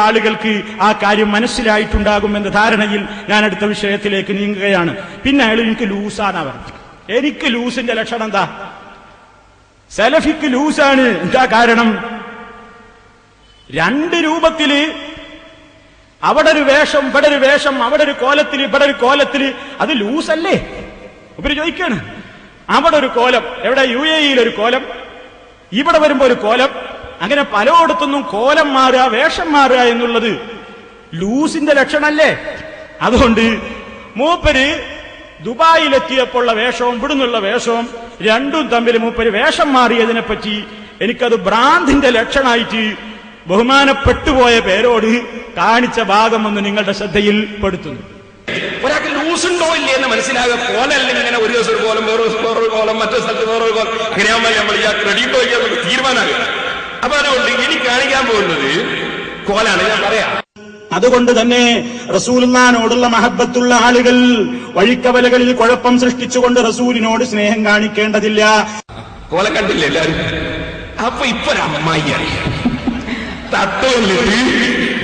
ആളുകൾക്ക് ആ കാര്യം മനസ്സിലായിട്ടുണ്ടാകുമെന്ന ധാരണയിൽ ഞാൻ അടുത്ത വിഷയത്തിലേക്ക് നീങ്ങുകയാണ്. പിന്നെ അയാൾ എനിക്ക് ലൂസാന്നാ പറഞ്ഞു. എനിക്ക് ലൂസിന്റെ ലക്ഷണം എന്താ? സലഫിക്ക് ലൂസാണ്. എന്താ കാരണം? രണ്ട് രൂപത്തില്, അവിടെ ഒരു വേഷം, ഇവിടെ ഒരു വേഷം, അവിടെ ഒരു കോലത്തില്, ഇവിടെ ഒരു കോലത്തില്, അത് ലൂസല്ലേ? ഇവര് ചോദിക്കാണ്. അവിടെ ഒരു കോലം, എവിടെ? UAE ഒരു കോലം, ഇവിടെ വരുമ്പോ ഒരു കോലം, അങ്ങനെ പലയിടത്തൊന്നും കോലം മാറുക, വേഷം മാറുക എന്നുള്ളത് ലൂസിന്റെ ലക്ഷണല്ലേ? അതുകൊണ്ട് മൂപ്പര് ദുബായിലെത്തിയപ്പോഴുള്ള വേഷവും ഇവിടുന്നുള്ള വേഷവും രണ്ടും തമ്മിൽ മൂപ്പര് വേഷം മാറിയതിനെ പറ്റി എനിക്കത് ഭ്രാന്തിന്റെ ലക്ഷണമായിട്ട് ബഹുമാനപ്പെട്ടുപോയ പേരോട് കാണിച്ച ഭാഗം ഒന്ന് നിങ്ങളുടെ ശ്രദ്ധയിൽ പെടുത്തുന്നു. ഒരാൾക്ക് ലൂസ് ഉണ്ടോ ഇല്ലേ എന്ന് മനസ്സിലാകുക. കോലല്ലെങ്കിൽ ഇങ്ങനെ ഒരു ദിവസം ഒരു കോലം, വേറൊരു കോലം, മറ്റൊരു സ്ഥലത്ത് വേറൊരു കോലം, അങ്ങനെയാകുമ്പോൾ നമ്മൾ ഈ ക്രെഡിറ്റ് വയ്ക്കാൻ തീരുമാനമാകുക. അപ്പൊ അതുകൊണ്ട് ഇനി കാണിക്കാൻ പോകുന്നത് കോലാണ്. ഞാൻ പറയാം. അതുകൊണ്ട് തന്നെ റസൂലുള്ളാഹിനോടുള്ള മഹബത്തുള്ള ആളുകൾ വഴിക്കവലകളിൽ കുഴപ്പം സൃഷ്ടിച്ചുകൊണ്ട് റസൂലിനോട് സ്നേഹം കാണിക്കേണ്ടതില്ല. കോല കണ്ടില്ലേ എല്ലാരും? അപ്പൊ ഇപ്പൊ ഒരു അമ്മായി തട്ടോന്നിട്ട്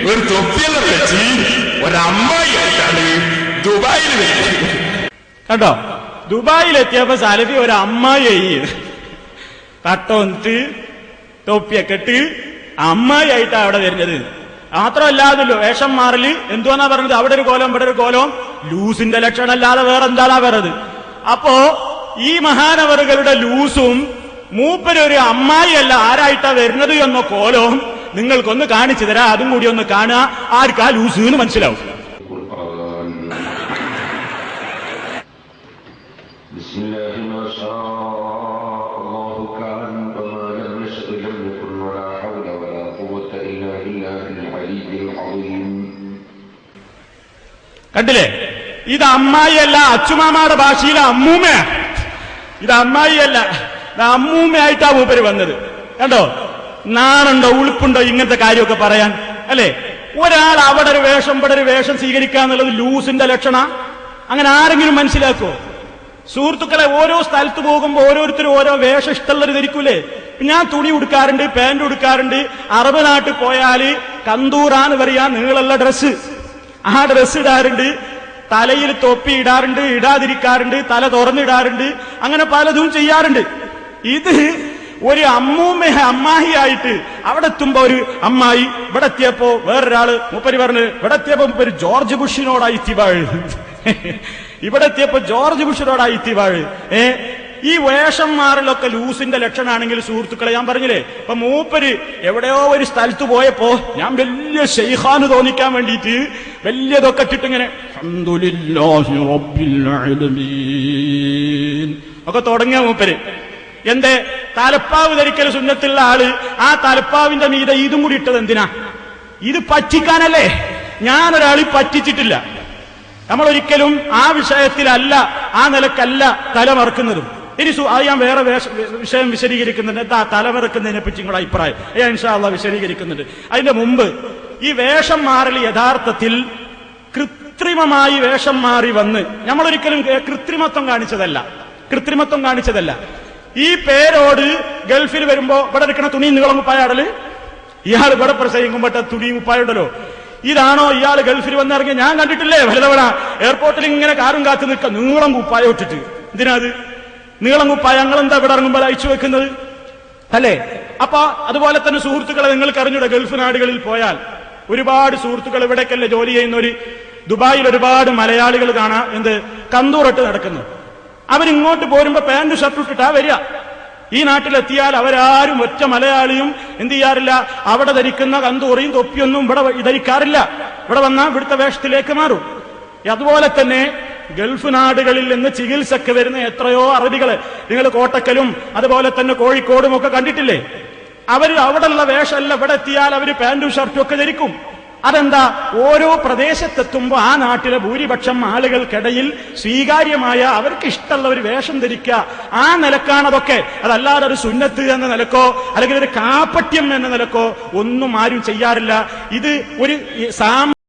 ഒരു തൊപ്പിയെല്ലാം വെച്ച് ഒരമ്മായി ആയിട്ടാണ് ദുബായിൽ വരുന്നത്. കണ്ടോ? ദുബായിലെത്തിയപ്പോ സലഫി ഒരു അമ്മായി തട്ടോന്നിട്ട് തൊപ്പിയൊക്കെ ഇട്ട് അമ്മായി ആയിട്ടാ അവിടെ വരുന്നത്. മാത്രമല്ലാതല്ലോ വേഷം മാറല് എന്തുവാന്നാ പറഞ്ഞത്? അവിടെ ഒരു കോലം, ഇവിടെ ഒരു കോലം, ലൂസിന്റെ ലക്ഷണം അല്ലാതെ വേറെ എന്താണാ പറഞ്ഞത്? അപ്പോ ഈ മഹാനവറുകളുടെ ലൂസും മൂപ്പരൊരു അമ്മായി അല്ല ആരായിട്ടാ വരുന്നത് എന്ന കോലവും നിങ്ങൾക്കൊന്ന് കാണിച്ചു തരാം. അതും കൂടി ഒന്ന് കാണുക. ആർക്കാ ലൂസ് എന്ന് മനസ്സിലാവും. കണ്ടില്ലേ? ഇത് അമ്മായിയല്ല, അച്ചുമാമാരുടെ ഭാഷയിലെ അമ്മൂമ്മ. ഇത് അമ്മായിയല്ല, അമ്മൂമ്മയായിട്ടാ മൂപ്പര് വന്നത്. കണ്ടോ? നാണുണ്ടോ, ഉളുപ്പുണ്ടോ ഇങ്ങനത്തെ കാര്യമൊക്കെ പറയാൻ? അല്ലെ? ഒരാൾ അവിടെ ഒരു വേഷം, ഇവിടെ ഒരു വേഷം സ്വീകരിക്കുക എന്നുള്ളത് ലൂസിന്റെ ലക്ഷണ? അങ്ങനെ ആരെങ്കിലും മനസ്സിലാക്കോ? സുഹൃത്തുക്കളെ, ഓരോ സ്ഥലത്ത് പോകുമ്പോ ഓരോരുത്തരും ഓരോ വേഷം ഇഷ്ടമുള്ളത് ധരിക്കൂലേ? ഞാൻ തുണി ഉടുക്കാറുണ്ട്, പാന്റ് ഉടുക്കാറുണ്ട്. അറബ് നാട്ടിൽ പോയാല് കന്തൂറാന്ന് പറയാ നീളുള്ള ഡ്രസ്സ്, ആ ഡ്രസ്സ് ഇടാറുണ്ട്. തലയിൽ തൊപ്പി ഇടാറുണ്ട്, ഇടാതിരിക്കാറുണ്ട്, തല തുറന്നിടാറുണ്ട്, അങ്ങനെ പലതും ചെയ്യാറുണ്ട്. ഇത് ഒരു അമ്മായിയായിട്ട് അവിടെ എത്തുമ്പോ ഒരു അമ്മായി, ഇവിടെ എത്തിയപ്പോ വേറൊരാള് മൂപ്പര് പറഞ്ഞു, ഇവിടെ എത്തിയപ്പോ മൂപ്പര് ജോർജ് ബുഷിനോടായി തിവാഴ്, ഇവിടെ എത്തിയപ്പോ ജോർജ് ബുഷിനോടായി തിവാഴ്. ഈ വേഷം മാറലൊക്കെ ലൂസിന്റെ ലക്ഷണമാണെങ്കിൽ സുഹൃത്തുക്കളെ, ഞാൻ പറഞ്ഞില്ലേ, ഇപ്പൊ മൂപ്പര് എവിടെയോ ഒരു സ്ഥലത്ത് പോയപ്പോ ഞാൻ വലിയ ശൈഖാന് തോന്നിക്കാൻ വേണ്ടിയിട്ട് വലിയതൊക്കെ ഇട്ടിട്ട് ഇങ്ങനെ അൽഹംദുലില്ലാഹി റബ്ബിൽ ആലമീൻ ഒക്കെ തുടങ്ങിയ മൂപ്പര്. എന്റെ തലപ്പാവ് ധരിക്കൽ സുന്നത്തുള്ള ആള് ആ തലപ്പാവിന്റെ മീതെ ഇതും കൂടി ഇട്ടത് എന്തിനാ? ഇത് പറ്റിക്കാനല്ലേ? ഞാനൊരാളി പറ്റിച്ചിട്ടില്ല. നമ്മൾ ഒരിക്കലും ആ വിഷയത്തിലല്ല, ആ നിലക്കല്ല തലമറക്കുന്നതും. ഇനി ഞാൻ വേറെ വിഷയം വിശദീകരിക്കുന്നുണ്ട്. എന്താ തലമറക്കുന്നതിനെ പറ്റി നിങ്ങളുടെ അഭിപ്രായം? ഇൻഷാ അല്ലാഹ് വിശദീകരിക്കുന്നുണ്ട്. അതിന്റെ മുമ്പ് ഈ വേഷം മാറൽ യഥാർത്ഥത്തിൽ കൃത്രിമമായി വേഷം മാറി വന്ന് നമ്മളൊരിക്കലും കൃത്രിമത്വം കാണിച്ചതല്ല. ഈ പേരോട് ഗൾഫിൽ വരുമ്പോ ഇവിടെ എടുക്കണ തുണി നീളം കുപ്പായാടല്, ഇയാൾ ഇവിടെ പ്രസംഗിക്കുമ്പോട്ട തുണി കുപ്പായുണ്ടല്ലോ, ഇതാണോ ഇയാൾ ഗൾഫിൽ വന്നിറങ്ങി? ഞാൻ കണ്ടിട്ടില്ലേ വലുതവണ എയർപോർട്ടിൽ ഇങ്ങനെ കാറും കാത്തു നിൽക്കുക നീളം കുപ്പായ ഇട്ടിട്ട്. എന്തിനാ അത് നീളം കുപ്പായ? ഞങ്ങൾ എന്താ ഇവിടെ ഇറങ്ങുമ്പോൾ അയച്ചു വെക്കുന്നത് അല്ലേ? അപ്പൊ അതുപോലെ തന്നെ സുഹൃത്തുക്കളെ, നിങ്ങൾക്ക് അറിഞ്ഞൂടെ, ഗൾഫ് നാടുകളിൽ പോയാൽ ഒരുപാട് സുഹൃത്തുക്കൾ ഇവിടേക്കല്ലേ ജോലി ചെയ്യുന്നവര്, ദുബായിൽ ഒരുപാട് മലയാളികൾ കാണാം എന്ത് കന്തൂറിട്ട് നടക്കുന്നു. അവരിങ്ങോട്ട് പോരുമ്പോ പാന്റ് ഷർട്ട് ഇട്ടിട്ടാ വരിക. ഈ നാട്ടിലെത്തിയാൽ അവരാരും ഒറ്റ മലയാളിയും എന്ത് ചെയ്യാറില്ല, അവിടെ ധരിക്കുന്ന കന്തൂറിയും തൊപ്പിയൊന്നും ഇവിടെ ധരിക്കാറില്ല. ഇവിടെ വന്നാൽ ഇവിടുത്തെ വേഷത്തിലേക്ക് മാറും. അതുപോലെ തന്നെ ഗൾഫ് നാടുകളിൽ നിന്ന് ചികിത്സക്ക് വരുന്ന എത്രയോ അറബികളെ നിങ്ങൾ കോട്ടക്കലും അതുപോലെ തന്നെ കോഴിക്കോടും ഒക്കെ കണ്ടിട്ടില്ലേ? അവർ അവിടെയുള്ള വേഷമല്ല, ഇവിടെ എത്തിയാൽ അവർ പാന്റും ഷർട്ടും ഒക്കെ ധരിക്കും. അതെന്താ? ഓരോ പ്രദേശത്തെത്തുമ്പോ ആ നാട്ടിലെ ഭൂരിപക്ഷം ആളുകൾക്കിടയിൽ സ്വീകാര്യമായ അവർക്ക് ഇഷ്ടമുള്ള ഒരു വേഷം ധരിക്കുക, ആ നിലക്കാണതൊക്കെ. അതല്ലാതെ ഒരു സുന്നത്ത് എന്ന നിലക്കോ അല്ലെങ്കിൽ ഒരു കാപട്യം എന്ന നിലക്കോ ഒന്നും ആരും ചെയ്യാറില്ല. ഇത് ഒരു